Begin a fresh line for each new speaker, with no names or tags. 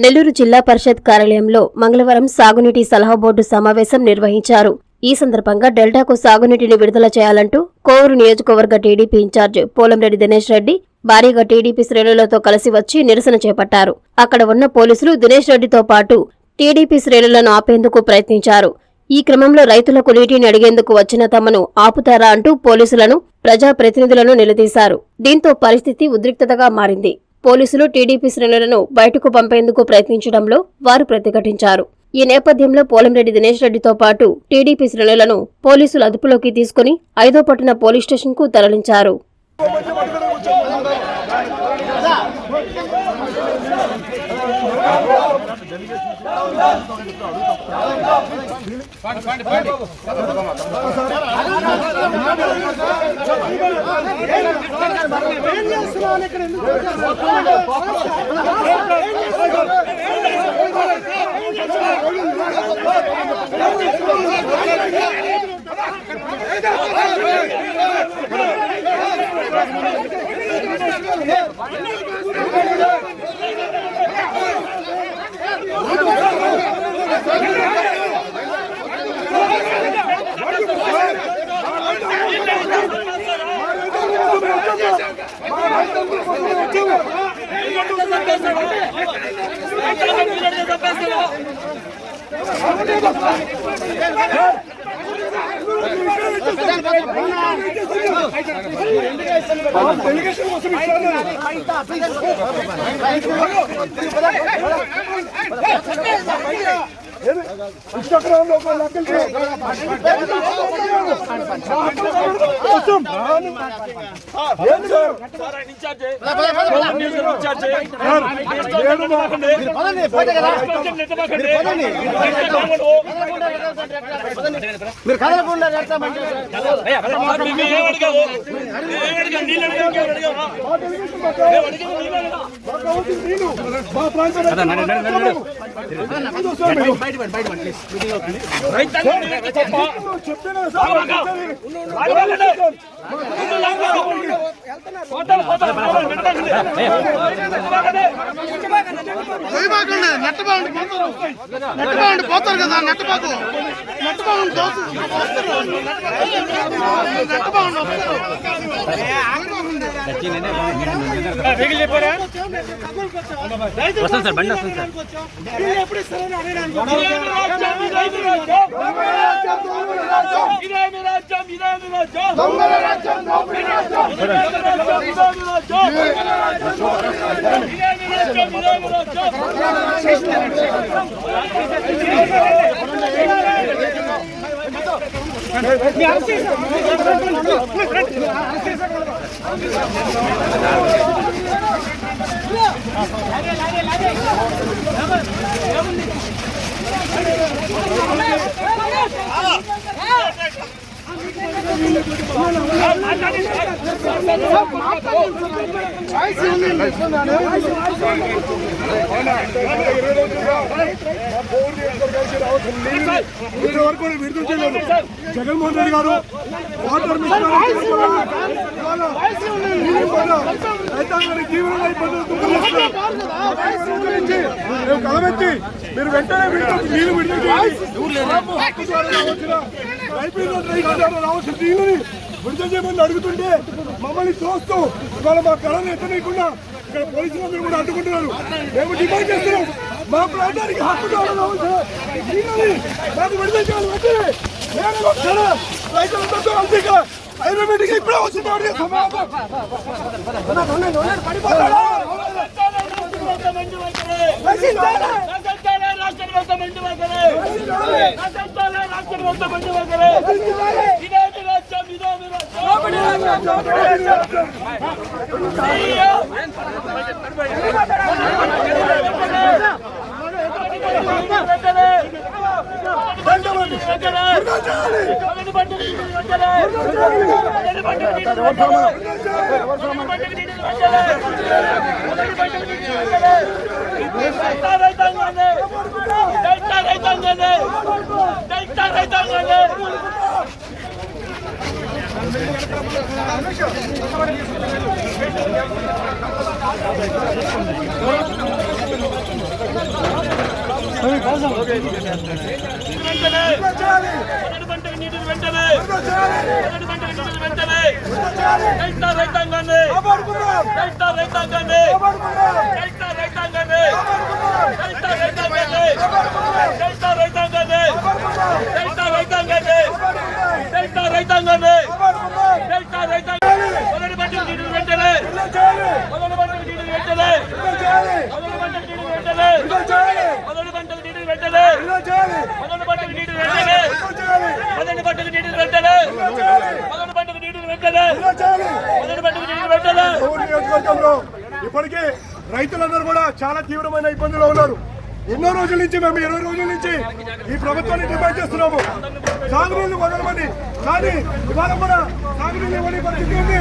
నెల్లూరు జిల్లా పరిషత్ కార్యాలయంలో మంగళవారం సాగునీటి సలహా బోర్డు సమావేశం నిర్వహించారు. ఈ సందర్భంగా డెల్టాకు సాగునీటిని విడుదల చేయాలంటూ కోవూరు నియోజకవర్గ టీడీపీ ఇన్ఛార్జ్ పోలంరెడ్డి దినేష్ రెడ్డి భారీగా టీడీపీ శ్రేణులతో కలిసి వచ్చి నిరసన చేపట్టారు. అక్కడ ఉన్న పోలీసులు దినేష్ రెడ్డితో పాటు టీడీపీ శ్రేణులను ఆపేందుకు ప్రయత్నించారు. ఈ క్రమంలో రైతులకు నీటిని అడిగేందుకు వచ్చిన తమను ఆపుతారా అంటూ పోలీసులను, ప్రజాప్రతినిధులను నిలదీశారు. దీంతో పరిస్థితి ఉద్రిక్తతగా మారింది. పోలీసులు టీడీపీ శ్రేణులను బయటకు పంపేందుకు ప్రయత్నించడంలో వారు ప్రతిఘటించారు. ఈ నేపథ్యంలో పోలంరెడ్డి దినేష్ రెడ్డితో పాటు టీడీపీ శ్రేణులను పోలీసులు అదుపులోకి తీసుకుని 5వ పట్టణ పోలీస్ స్టేషన్కు తరలించారు.
పోతారు కదా నెట్టబాకు
వస్తాను సార్, బండి వస్తుంది సార్.
జగన్మోహన్ రెడ్డి గారు వాటర్ రైతాంగానికి తీవ్రంగా ఇబ్బందులు కలబెట్టి మీరు వెంటనే నీళ్లు విడుదల రావాల్సిన నీళ్ళని విడుదల చేయమని అడుగుతుంటే మమ్మల్ని చూస్తూ ఇవాళ మా కళను ఎత్తనీయకుండా ఇక్కడ పోలీసులందరూ కూడా అడ్డుకుంటున్నారు. మేము డిమాండ్ చేస్తున్నాం, మా ప్రాంతానికి హక్కు రావాల్సిన నీళ్ళని మాకు విడుదల చేయాలి. రైతులందరితో అంతేగా హైదరాబాద్కి ఇప్పుడే వచ్చింది. ఇప్పటికే రైతులందరూ కూడా చాలా తీవ్రమైన ఇబ్బందుల్లో ఉన్నారు. ఎన్నో రోజుల నుంచి మేము 20 రోజుల నుంచి ఈ ప్రభుత్వాన్ని డిమాండ్ చేస్తున్నాము సాగునీళ్లు వదలమని. కానీ ఇవాళ కూడా సాగునీళ్ళు ఇవ్వని పరిస్థితి ఉంది.